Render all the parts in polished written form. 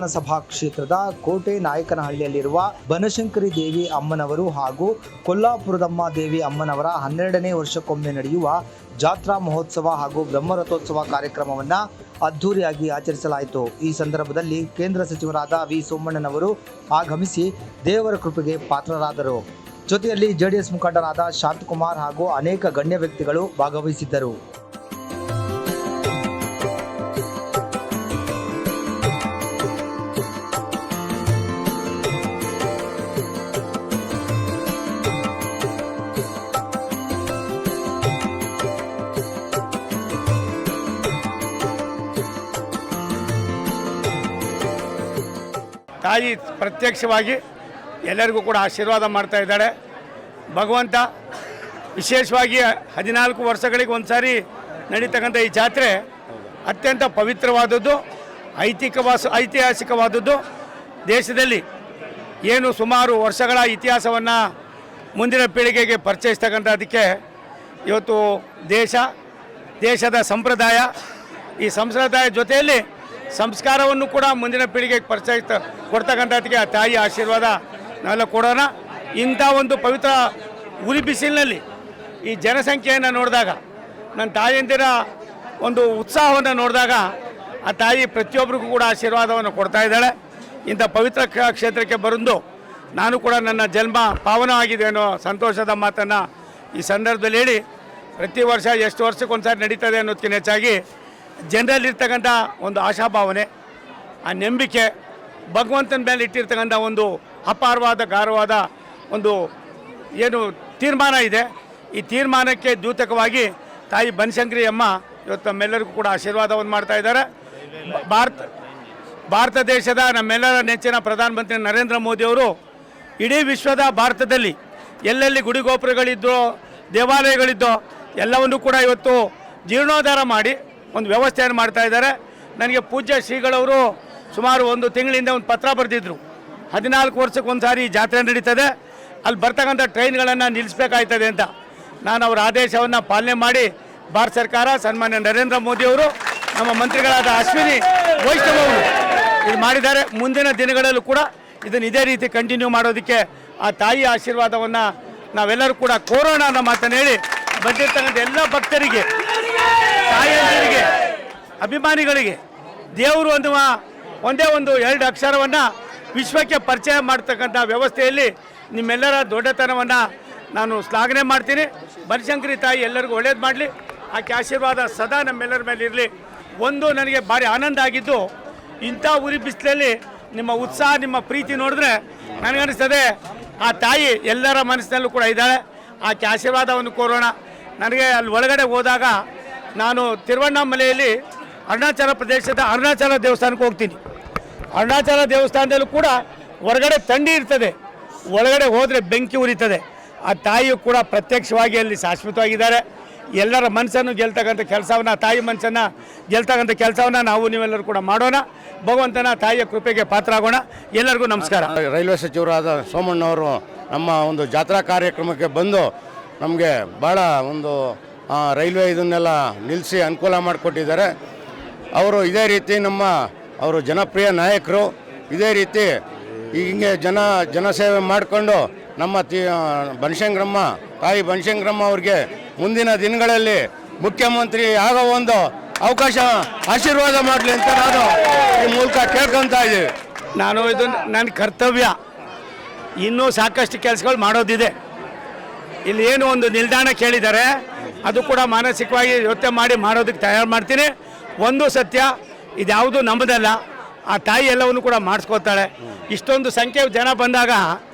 ವಿಧಾನಸಭಾ ಕ್ಷೇತ್ರದ ಕೋಟೆ ನಾಯಕನಹಳ್ಳಿಯಲ್ಲಿರುವ ಬನಶಂಕರಿ ದೇವಿ ಅಮ್ಮನವರು ಹಾಗೂ ಕೊಲ್ಲಾಪುರದಮ್ಮ ದೇವಿ ಅಮ್ಮನವರ 12ನೇ ವರ್ಷಕ್ಕೊಮ್ಮೆ ನಡೆಯುವ ಜಾತ್ರಾ ಮಹೋತ್ಸವ ಹಾಗೂ ಬ್ರಹ್ಮರಥೋತ್ಸವ ಕಾರ್ಯಕ್ರಮವನ್ನು ಅದ್ದೂರಿಯಾಗಿ ಆಚರಿಸಲಾಯಿತು. ಈ ಸಂದರ್ಭದಲ್ಲಿ ಕೇಂದ್ರ ಸಚಿವರಾದ ವಿ ಸೋಮಣ್ಣನವರು ಆಗಮಿಸಿ ದೇವರ ಕೃಪೆಗೆ ಪಾತ್ರರಾದರು. ಜೊತೆಯಲ್ಲಿ ಜೆಡಿಎಸ್ ಮುಖಂಡರಾದ ಶಾಂತಕುಮಾರ್ ಹಾಗೂ ಅನೇಕ ಗಣ್ಯ ವ್ಯಕ್ತಿಗಳು ಭಾಗವಹಿಸಿದ್ದರು. ತಾಯಿ ಪ್ರತ್ಯಕ್ಷವಾಗಿ ಎಲ್ಲರಿಗೂ ಕೂಡ ಆಶೀರ್ವಾದ ಮಾಡ್ತಾ ಇದ್ದಾಳೆ. ಭಗವಂತ ವಿಶೇಷವಾಗಿ 14 ವರ್ಷಗಳಿಗೆ ಒಂದು ಸಾರಿ ನಡೀತಕ್ಕಂಥ ಈ ಜಾತ್ರೆ ಅತ್ಯಂತ ಪವಿತ್ರವಾದದ್ದು, ಐತಿಹಾಸಿಕವಾದದ್ದು. ದೇಶದಲ್ಲಿ ಏನು ಸುಮಾರು ವರ್ಷಗಳ ಇತಿಹಾಸವನ್ನು ಮುಂದಿನ ಪೀಳಿಗೆಗೆ ಪರಿಚಯಿಸ್ತಕ್ಕಂಥದ್ದಕ್ಕೆ ಇವತ್ತು ದೇಶದ ಸಂಪ್ರದಾಯ, ಈ ಸಂಪ್ರದಾಯ ಜೊತೆಯಲ್ಲಿ ಸಂಸ್ಕಾರವನ್ನು ಕೂಡ ಮುಂದಿನ ಪೀಳಿಗೆಗೆ ಕೊಡ್ತಕ್ಕಂಥದ್ದಕ್ಕೆ ಆ ತಾಯಿ ಆಶೀರ್ವಾದ ನಾವೆಲ್ಲ ಕೊಡೋಣ. ಇಂಥ ಒಂದು ಪವಿತ್ರ ಉರಿ ಬಿಸಿಲಿನಲ್ಲಿ ಈ ಜನಸಂಖ್ಯೆಯನ್ನು ನೋಡಿದಾಗ, ನನ್ನ ತಾಯಿಯಂದಿರ ಒಂದು ಉತ್ಸಾಹವನ್ನು ನೋಡಿದಾಗ ಆ ತಾಯಿ ಪ್ರತಿಯೊಬ್ಬರಿಗೂ ಕೂಡ ಆಶೀರ್ವಾದವನ್ನು ಕೊಡ್ತಾ ಇದ್ದಾಳೆ. ಇಂಥ ಪವಿತ್ರ ಕ್ಷೇತ್ರಕ್ಕೆ ಬಂದು ನಾನು ಕೂಡ ನನ್ನ ಜನ್ಮ ಪಾವನವಾಗಿದೆ ಅನ್ನೋ ಸಂತೋಷದ ಮಾತನ್ನು ಈ ಸಂದರ್ಭದಲ್ಲಿ ಹೇಳಿ, ಪ್ರತಿ ವರ್ಷ ಎಷ್ಟು ವರ್ಷಕ್ಕೊಂದು ಸಾರಿ ನಡೀತದೆ ಅನ್ನೋದಕ್ಕಿಂತ ಹೆಚ್ಚಾಗಿ ಜನರಲ್ಲಿರ್ತಕ್ಕಂಥ ಒಂದು ಆಶಾಭಾವನೆ, ಆ ನಂಬಿಕೆ, ಭಗವಂತನ ಮೇಲೆ ಇಟ್ಟಿರ್ತಕ್ಕಂಥ ಒಂದು ಅಪಾರವಾದ ಗಾಢವಾದ ಒಂದು ಏನು ತೀರ್ಮಾನ ಇದೆ. ಈ ತೀರ್ಮಾನಕ್ಕೆ ದ್ಯೋತಕವಾಗಿ ತಾಯಿ ಬನಶಂಕರಿ ಅಮ್ಮ ಇವತ್ತು ನಮ್ಮೆಲ್ಲರಿಗೂ ಕೂಡ ಆಶೀರ್ವಾದವನ್ನು ಮಾಡ್ತಾ ಇದ್ದಾರೆ. ಭಾರತ ದೇಶದ ನಮ್ಮೆಲ್ಲರ ನೆಚ್ಚಿನ ಪ್ರಧಾನಮಂತ್ರಿ ನರೇಂದ್ರ ಮೋದಿಯವರು ಇಡೀ ವಿಶ್ವದ ಭಾರತದಲ್ಲಿ ಎಲ್ಲೆಲ್ಲಿ ಗುಡಿಗೋಪುರಗಳಿದ್ದೋ, ದೇವಾಲಯಗಳಿದ್ದೋ ಎಲ್ಲವನ್ನೂ ಕೂಡ ಇವತ್ತು ಜೀರ್ಣೋದ್ಧಾರ ಮಾಡಿ ಒಂದು ವ್ಯವಸ್ಥೆಯನ್ನು ಮಾಡ್ತಾ ಇದ್ದಾರೆ. ನನಗೆ ಪೂಜ್ಯ ಶ್ರೀಗಳವರು ಸುಮಾರು 1 ತಿಂಗಳಿಂದ ಒಂದು ಪತ್ರ ಬರೆದಿದ್ದರು. 14 ವರ್ಷಕ್ಕೊಂದು ಸಾರಿ ಜಾತ್ರೆ ನಡೀತದೆ, ಅಲ್ಲಿ ಬರ್ತಕ್ಕಂಥ ಟ್ರೈನ್ಗಳನ್ನು ನಿಲ್ಲಿಸಬೇಕಾಯ್ತದೆ ಅಂತ. ನಾನು ಅವರ ಆದೇಶವನ್ನು ಪಾಲನೆ ಮಾಡಿ ಭಾರತ ಸರ್ಕಾರ, ಸನ್ಮಾನ್ಯ ನರೇಂದ್ರ ಮೋದಿಯವರು, ನಮ್ಮ ಮಂತ್ರಿಗಳಾದ ಅಶ್ವಿನಿ ವೈಷ್ಣವ್ ಅವರು ಇದು ಮಾಡಿದ್ದಾರೆ. ಮುಂದಿನ ದಿನಗಳಲ್ಲೂ ಕೂಡ ಇದನ್ನು ಇದೇ ರೀತಿ ಕಂಟಿನ್ಯೂ ಮಾಡೋದಕ್ಕೆ ಆ ತಾಯಿಯ ಆಶೀರ್ವಾದವನ್ನು ನಾವೆಲ್ಲರೂ ಕೂಡ ಕೋರೋಣ ಅನ್ನೋ ಮಾತನ್ನು ಹೇಳಿ, ಬಂದಿರ್ತಕ್ಕಂಥ ಎಲ್ಲ ಭಕ್ತರಿಗೆ, ತಾಯಿಯರಿಗೆ, ಅಭಿಮಾನಿಗಳಿಗೆ ದೇವರು ಅನ್ನುವ ಒಂದೇ ಒಂದು 2 ಅಕ್ಷರವನ್ನು ವಿಶ್ವಕ್ಕೆ ಪರಿಚಯ ಮಾಡ್ತಕ್ಕಂಥ ವ್ಯವಸ್ಥೆಯಲ್ಲಿ ನಿಮ್ಮೆಲ್ಲರ ದೊಡ್ಡತನವನ್ನು ನಾನು ಶ್ಲಾಘನೆ ಮಾಡ್ತೀನಿ. ಬನಶಂಕರಿ ತಾಯಿ ಎಲ್ಲರಿಗೂ ಒಳ್ಳೇದು ಮಾಡಲಿ, ಆಕೆ ಆಶೀರ್ವಾದ ಸದಾ ನಮ್ಮೆಲ್ಲರ ಮೇಲೆ ಇರಲಿ. ಒಂದು ನನಗೆ ಭಾರಿ ಆನಂದ ಆಗಿದ್ದು, ಇಂಥ ಉರಿ ಬಿಸಿಲಲ್ಲಿ ನಿಮ್ಮ ಉತ್ಸಾಹ, ನಿಮ್ಮ ಪ್ರೀತಿ ನೋಡಿದ್ರೆ ನನಗನ್ನಿಸ್ತದೆ ಆ ತಾಯಿ ಎಲ್ಲರ ಮನಸ್ಸಿನಲ್ಲೂ ಕೂಡ ಇದ್ದಾಳೆ. ಆಕೆ ಆಶೀರ್ವಾದವನ್ನು ಕೋರೋಣ. ನನಗೆ ಅಲ್ಲಿ ಒಳಗಡೆ ಹೋದಾಗ ನಾನು ತಿರುವಣ್ಣಾಮಲೆಯಲ್ಲಿ ಅರುಣಾಚಲ ಪ್ರದೇಶದ ಅರುಣಾಚಲ ದೇವಸ್ಥಾನಕ್ಕೆ ಹೋಗ್ತೀನಿ. ಅರುಣಾಚಲ ದೇವಸ್ಥಾನದಲ್ಲೂ ಕೂಡ ಹೊರಗಡೆ ಥಂಡಿ ಇರ್ತದೆ, ಒಳಗಡೆ ಹೋದರೆ ಬೆಂಕಿ ಉರಿತದೆ. ಆ ತಾಯಿಯು ಕೂಡ ಪ್ರತ್ಯಕ್ಷವಾಗಿ ಅಲ್ಲಿ ಶಾಶ್ವತವಾಗಿದ್ದಾರೆ. ಎಲ್ಲರ ಮನಸ್ಸನ್ನು ಗೆಲ್ತಕ್ಕಂಥ ಕೆಲಸವನ್ನು, ತಾಯಿ ಮನಸ್ಸನ್ನು ಗೆಲ್ತಕ್ಕಂಥ ಕೆಲಸವನ್ನು ನಾವು ನೀವೆಲ್ಲರೂ ಕೂಡ ಮಾಡೋಣ. ಭಗವಂತನ ತಾಯಿಯ ಕೃಪೆಗೆ ಪಾತ್ರ ಆಗೋಣ. ಎಲ್ಲರಿಗೂ ನಮಸ್ಕಾರ. ರೈಲ್ವೆ ಸಚಿವರಾದ ಸೋಮಣ್ಣವರು ನಮ್ಮ ಒಂದು ಜಾತ್ರಾ ಕಾರ್ಯಕ್ರಮಕ್ಕೆ ಬಂದು ನಮಗೆ ಭಾಳ ಒಂದು ರೈಲ್ವೆ ಇದನ್ನೆಲ್ಲ ನಿಲ್ಲಿಸಿ ಅನುಕೂಲ ಮಾಡಿಕೊಟ್ಟಿದ್ದಾರೆ. ಅವರು ಇದೇ ರೀತಿ ಅವರು ಜನಪ್ರಿಯ ನಾಯಕರು. ಇದೇ ರೀತಿ ಹಿಂಗೆ ಜನಸೇವೆ ಮಾಡಿಕೊಂಡು ನಮ್ಮ ಬನಶಂಕರಮ್ಮ ತಾಯಿ ಬನಶಂಕರಮ್ಮ ಅವ್ರಿಗೆ ಮುಂದಿನ ದಿನಗಳಲ್ಲಿ ಮುಖ್ಯಮಂತ್ರಿ ಆಗೋ ಒಂದು ಅವಕಾಶ ಆಶೀರ್ವಾದ ಮಾಡಲಿ ಅಂತ ನಾನು ಈ ಮೂಲಕ ಕೇಳ್ಕೊತಾ ಇದ್ದೀವಿ. ಇದು ನನ್ನ ಕರ್ತವ್ಯ. ಇನ್ನೂ ಸಾಕಷ್ಟು ಕೆಲಸಗಳು ಮಾಡೋದಿದೆ. ಇಲ್ಲಿ ಏನು ಒಂದು ನಿಲ್ದಾಣ ಕೇಳಿದ್ದಾರೆ, ಅದು ಕೂಡ ಮಾನಸಿಕವಾಗಿ ಯೋಚನೆ ಮಾಡಿ ಮಾಡೋದಕ್ಕೆ ತಯಾರು ಮಾಡ್ತೀನಿ. ಒಂದು ಸತ್ಯ, ಇದ್ಯಾವುದು ನಮ್ಮದಲ್ಲ, ಆ ತಾಯಿ ಎಲ್ಲವನ್ನು ಕೂಡ ಮಾಡಿಸ್ಕೊತಾಳೆ. ಇಷ್ಟೊಂದು ಸಂಖ್ಯೆ ಜನ ಬಂದಾಗ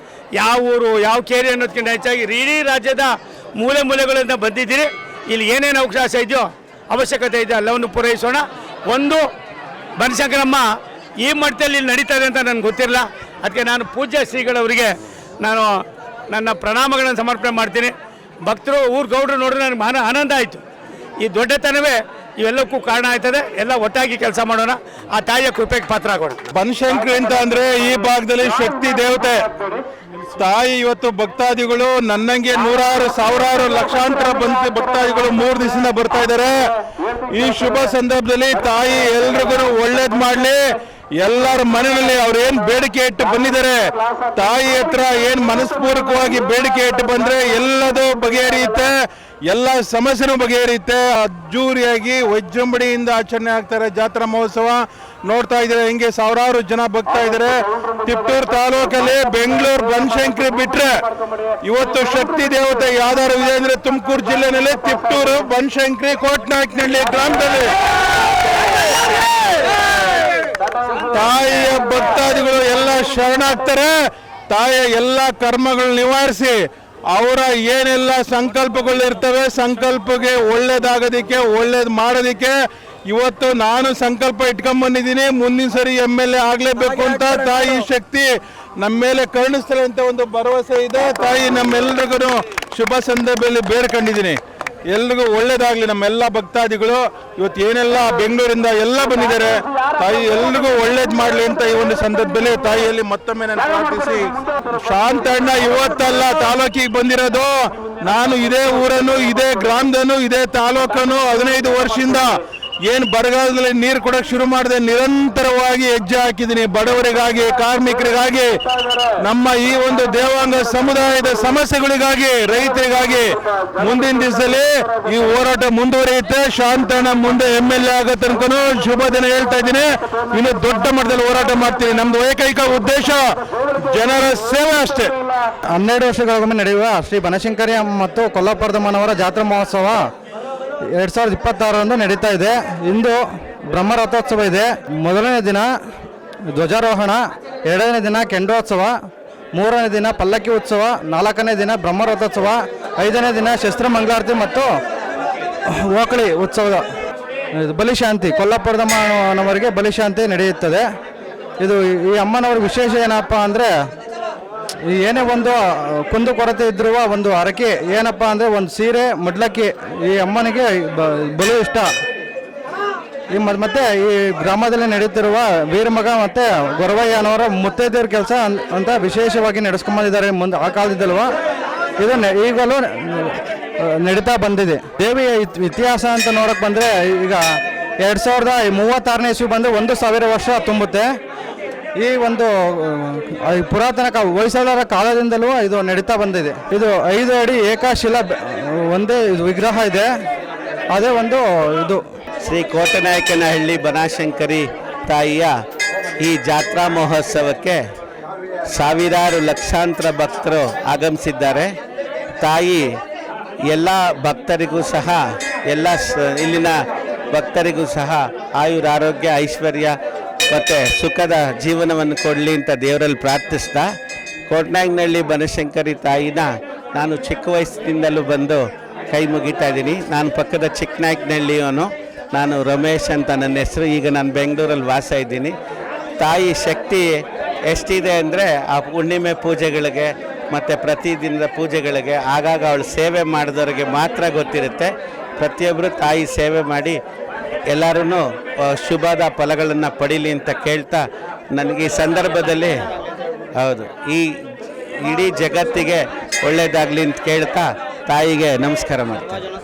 ಯಾವ ಊರು, ಯಾವ ಕೇರಿ ಅನ್ನೋದಕ್ಕಿಂತ ಹೆಚ್ಚಾಗಿ ಇಡೀ ರಾಜ್ಯದ ಮೂಲೆ ಮೂಲೆಗಳಿಂದ ಬಂದಿದ್ದೀರಿ. ಇಲ್ಲಿ ಏನೇನು ಅವಕಾಶ ಇದೆಯೋ, ಅವಶ್ಯಕತೆ ಇದೆ, ಎಲ್ಲವನ್ನು ಪೂರೈಸೋಣ. ಒಂದು ಬನಶಂಕರಮ್ಮ ಈ ಮಟ್ಟದಲ್ಲಿ ಇಲ್ಲಿ ನಡೀತದೆ ಅಂತ ನನಗೆ ಗೊತ್ತಿರಲ್ಲ. ಅದಕ್ಕೆ ನಾನು ಪೂಜ್ಯ ಶ್ರೀಗಳವರಿಗೆ ನಾನು ನನ್ನ ಪ್ರಣಾಮಗಳನ್ನು ಸಮರ್ಪಣೆ ಮಾಡ್ತೀನಿ. ಭಕ್ತರು, ಊರು ಗೌಡರು ನೋಡಿದ್ರೆ ನನಗೆ ಆನಂದ ಆಯಿತು. ಈ ದೊಡ್ಡತನವೇ ಇವೆಲ್ಲಕ್ಕೂ ಕಾರಣ ಆಯ್ತದೆ. ಎಲ್ಲ ಒಟ್ಟಾಗಿ ಕೆಲಸ ಮಾಡೋಣ, ಆ ತಾಯಿಯ ಕೃಪೆಗೆ ಪಾತ್ರ ಆಗೋಣ. ಬನಶಂಕರಿ ಅಂತ ಅಂದರೆ ಈ ಭಾಗದಲ್ಲಿ ಶಕ್ತಿ ದೇವತೆ ತಾಯಿ. ಇವತ್ತು ಭಕ್ತಾದಿಗಳು ನನ್ನಂಗೆ ನೂರಾರು ಸಾವಿರಾರು ಲಕ್ಷಾಂತರ ಭಕ್ತಾದಿಗಳು 3 ದಿವಸದಿಂದ ಬರ್ತಾ ಇದ್ದಾರೆ. ಈ ಶುಭ ಸಂದರ್ಭದಲ್ಲಿ ತಾಯಿ ಎಲ್ರಿಗೂ ಒಳ್ಳೇದು ಮಾಡಲಿ. ಎಲ್ಲರ ಮನೆಯಲ್ಲಿ ಅವ್ರು ಏನ್ ಬೇಡಿಕೆ ಇಟ್ಟು ಬಂದಿದ್ದಾರೆ, ತಾಯಿ ಹತ್ರ ಏನ್ ಮನಸ್ಪೂರ್ವಕವಾಗಿ ಬೇಡಿಕೆ ಇಟ್ಟು ಬಂದ್ರೆ ಎಲ್ಲದೂ ಬಗೆಹರಿಯುತ್ತೆ, ಎಲ್ಲ ಸಮಸ್ಯೆನೂ ಬಗೆಹರಿಯುತ್ತೆ. ಅದ್ದೂರಿಯಾಗಿ ವಿಜೃಂಭಣೆಯಿಂದ ಆಚರಣೆ ಆಗ್ತಾರೆ ಜಾತ್ರಾ ಮಹೋತ್ಸವ. ನೋಡ್ತಾ ಇದ್ದಾರೆ ಹೆಂಗೆ ಸಾವಿರಾರು ಜನ ಬರ್ತಾ ಇದ್ದಾರೆ. ತಿಪ್ಟೂರು ತಾಲೂಕಲ್ಲಿ ಬೆಂಗಳೂರು ಬನಶಂಕರಿ ಬಿಟ್ರೆ ಇವತ್ತು ಶಕ್ತಿ ದೇವತೆ ಯಾವ್ದಾರು ಇದೆ ಅಂದ್ರೆ ತುಮಕೂರು ಜಿಲ್ಲೆನಲ್ಲಿ ತಿಪ್ಟೂರು, ಬನಶಂಕರಿ, ಕೋಟ್ನಾಯಕನಹಳ್ಳಿ ಗ್ರಾಮದಲ್ಲಿ ತಾಯಿಯ ಭಕ್ತಾದಿಗಳು ಎಲ್ಲ ಶರಣಾಗ್ತಾರೆ. ತಾಯಿಯ ಎಲ್ಲ ಕರ್ಮಗಳು ನಿವಾರಿಸಿ ಅವರ ಏನೆಲ್ಲ ಸಂಕಲ್ಪಗಳು ಇರ್ತವೆ, ಸಂಕಲ್ಪಕ್ಕೆ ಒಳ್ಳೇದಾಗೋದಕ್ಕೆ, ಒಳ್ಳೇದು ಮಾಡೋದಕ್ಕೆ ಇವತ್ತು ನಾನು ಸಂಕಲ್ಪ ಇಟ್ಕೊಂಡ್ಬಂದಿದ್ದೀನಿ. ಮುಂದಿನ ಸರಿ MLA ಆಗಲೇಬೇಕು ಅಂತ ತಾಯಿ ಶಕ್ತಿ ನಮ್ಮ ಮೇಲೆ ಕರುಣಿಸ್ತಾರೆ ಅಂತ ಒಂದು ಭರವಸೆ ಇದೆ. ತಾಯಿ ನಮ್ಮೆಲ್ಲರಿಗೂ ಶುಭ ಸಂದರ್ಭದಲ್ಲಿ ಬೇಡ್ಕೊಂಡಿದ್ದೀನಿ. ಎಲ್ರಿಗೂ ಒಳ್ಳೇದಾಗ್ಲಿ. ನಮ್ಮೆಲ್ಲ ಭಕ್ತಾದಿಗಳು ಇವತ್ತು ಏನೆಲ್ಲ ಬೆಂಗಳೂರಿಂದ ಎಲ್ಲ ಬಂದಿದ್ದಾರೆ, ತಾಯಿ ಎಲ್ರಿಗೂ ಒಳ್ಳೇದು ಮಾಡಲಿ ಅಂತ ಈ ಒಂದು ಸಂದರ್ಭದಲ್ಲಿ ತಾಯಿಯಲ್ಲಿ ಮತ್ತೊಮ್ಮೆ ನಾನು ಪ್ರಾರ್ಥಿಸಿ, ಶಾಂತಣ್ಣ ಇವತ್ತಲ್ಲ ತಾಲೂಕಿಗೆ ಬಂದಿರೋದು. ನಾನು ಇದೇ ಊರನ್ನು, ಇದೇ ಗ್ರಾಮದನು, ಇದೇ ತಾಲೂಕನ್ನು 15 ವರ್ಷದಿಂದ ಏನು ಬರಗಾಲದಲ್ಲಿ ನೀರು ಕೊಡೋಕೆ ಶುರು ಮಾಡಿದೆ, ನಿರಂತರವಾಗಿ ಹೆಜ್ಜೆ ಹಾಕಿದ್ದೀನಿ. ಬಡವರಿಗಾಗಿ, ಕಾರ್ಮಿಕರಿಗಾಗಿ, ನಮ್ಮ ಈ ಒಂದು ದೇವಾಂಗ ಸಮುದಾಯದ ಸಮಸ್ಯೆಗಳಿಗಾಗಿ, ರೈತರಿಗಾಗಿ ಮುಂದಿನ ದಿವಸದಲ್ಲಿ ಈ ಹೋರಾಟ ಮುಂದುವರಿಯುತ್ತೆ. ಶಾಂತಣ್ಣ ಮುಂದೆ MLA ಆಗೋ ತನಕನೂ ಶುಭ ದಿನ ಹೇಳ್ತಾ ಇದ್ದೀನಿ. ಇನ್ನು ದೊಡ್ಡ ಮಟ್ಟದಲ್ಲಿ ಹೋರಾಟ ಮಾಡ್ತೀನಿ. ನಮ್ದು ಏಕೈಕ ಉದ್ದೇಶ ಜನರ ಸೇವೆ ಅಷ್ಟೇ. 12 ವರ್ಷಗಳಿಗೊಮ್ಮೆ ನಡೆಯುವ ಶ್ರೀ ಬನಶಂಕರಿ ಮತ್ತು ಕೊಲ್ಲಾಪುರದಮ್ಮನವರ ಜಾತ್ರಾ ಮಹೋತ್ಸವ 2026ರಂದು ನಡೀತಾ ಇದೆ. ಇಂದು ಬ್ರಹ್ಮರಥೋತ್ಸವ ಇದೆ. ಮೊದಲನೇ ದಿನ ಧ್ವಜಾರೋಹಣ, 2ನೇ ದಿನ ಕೆಂಡೋತ್ಸವ, 3ನೇ ದಿನ ಪಲ್ಲಕ್ಕಿ ಉತ್ಸವ, 4ನೇ ದಿನ ಬ್ರಹ್ಮರಥೋತ್ಸವ, 5ನೇ ದಿನ ಶಸ್ತ್ರ ಮಂಗಳಾರತಿ ಮತ್ತು ಓಕಳಿ ಉತ್ಸವ, ಬಲಿಶಾಂತಿ, ಕೊಲ್ಲಾಪುರದಮ್ಮನವರಿಗೆ ಬಲಿಶಾಂತಿ ನಡೆಯುತ್ತದೆ. ಇದು ಈ ಅಮ್ಮನವರ ವಿಶೇಷ ಏನಪ್ಪ ಅಂದರೆ, ಏನೇ ಒಂದು ಕುಂದು ಕೊರತೆ ಇದ್ದರೂ ಒಂದು ಹರಕೆ ಏನಪ್ಪ ಅಂದರೆ ಒಂದು ಸೀರೆ, ಮಡ್ಲಕ್ಕಿ ಈ ಅಮ್ಮನಿಗೆ ಬಲು ಇಷ್ಟ. ಮತ್ತೆ ಈ ಗ್ರಾಮದಲ್ಲಿ ನಡೀತಿರುವ ವೀರಮಗ ಮತ್ತು ಗೊರವಯ್ಯನವರ ಮುತ್ತೈದೆಯರ ಕೆಲಸ ಅಂತ ವಿಶೇಷವಾಗಿ ನಡೆಸ್ಕೊಂಬಂದಿದ್ದಾರೆ. ಮುಂದೆ ಆ ಕಾಲದಲ್ವ ಇದು ಈಗಲೂ ನಡೀತಾ ಬಂದಿದೆ. ದೇವಿಯ ಇತಿಹಾಸ ಅಂತ ನೋಡೋಕೆ ಬಂದರೆ ಈಗ 2036ನೇ ಇಸ್ವಿ ಬಂದು 1000 ವರ್ಷ ತುಂಬುತ್ತೆ. ಈ ಒಂದು ಪುರಾತನ ಹೊಯ್ಸಳರ ಕಾಲದಿಂದಲೂ ಇದು ನಡೀತಾ ಬಂದಿದೆ. ಇದು 5 ಅಡಿ ಏಕಶಿಲಾ ಒಂದೇ ಇದು ವಿಗ್ರಹ ಇದೆ. ಅದೇ ಒಂದು ಇದು ಶ್ರೀ ಕೋಟನಾಯಕನಹಳ್ಳಿ ಬನಶಂಕರಿ ತಾಯಿಯ ಈ ಜಾತ್ರಾ ಮಹೋತ್ಸವಕ್ಕೆ ಸಾವಿರಾರು ಲಕ್ಷಾಂತರ ಭಕ್ತರು ಆಗಮಿಸಿದ್ದಾರೆ. ತಾಯಿ ಎಲ್ಲ ಭಕ್ತರಿಗೂ ಸಹ, ಎಲ್ಲ ಇಲ್ಲಿನ ಭಕ್ತರಿಗೂ ಸಹ ಆಯುರಾರೋಗ್ಯ, ಐಶ್ವರ್ಯ ಮತ್ತು ಸುಖದ ಜೀವನವನ್ನು ಕೊಡಲಿ ಅಂತ ದೇವರಲ್ಲಿ ಪ್ರಾರ್ಥಿಸ್ತಾ, ಕೋಟನಾಯಕನಹಳ್ಳಿ ಬನಶಂಕರಿ ತಾಯಿನ ನಾನು ಚಿಕ್ಕ ವಯಸ್ಸಿನಿಂದಲೂ ಬಂದು ಕೈ ಮುಗಿತಾ ಇದ್ದೀನಿ. ನಾನು ಪಕ್ಕದ ಚಿಕ್ಕನಾಯಕನಹಳ್ಳಿಯವನು. ನಾನು ರಮೇಶ್ ಅಂತ ನನ್ನ ಹೆಸರು. ಈಗ ನಾನು ಬೆಂಗಳೂರಲ್ಲಿ ವಾಸ ಇದ್ದೀನಿ. ತಾಯಿ ಶಕ್ತಿ ಎಷ್ಟಿದೆ ಅಂದರೆ, ಆ ಹುಣ್ಣಿಮೆ ಪೂಜೆಗಳಿಗೆ ಮತ್ತು ಪ್ರತಿದಿನದ ಪೂಜೆಗಳಿಗೆ ಆಗಾಗ ಅವಳು ಸೇವೆ ಮಾಡಿದವರಿಗೆ ಮಾತ್ರ ಗೊತ್ತಿರುತ್ತೆ. ಪ್ರತಿಯೊಬ್ಬರು ತಾಯಿ ಸೇವೆ ಮಾಡಿ ಎಲ್ಲರೂ ಶುಭದ ಫಲಗಳನ್ನು ಪಡೀಲಿ ಅಂತ ಕೇಳ್ತಾ, ನನಗೆ ಈ ಸಂದರ್ಭದಲ್ಲಿ ಈ ಇಡೀ ಜಗತ್ತಿಗೆ ಒಳ್ಳೆಯದಾಗಲಿ ಅಂತ ಕೇಳ್ತಾ ತಾಯಿಗೆ ನಮಸ್ಕಾರ ಮಾಡ್ತೀನಿ.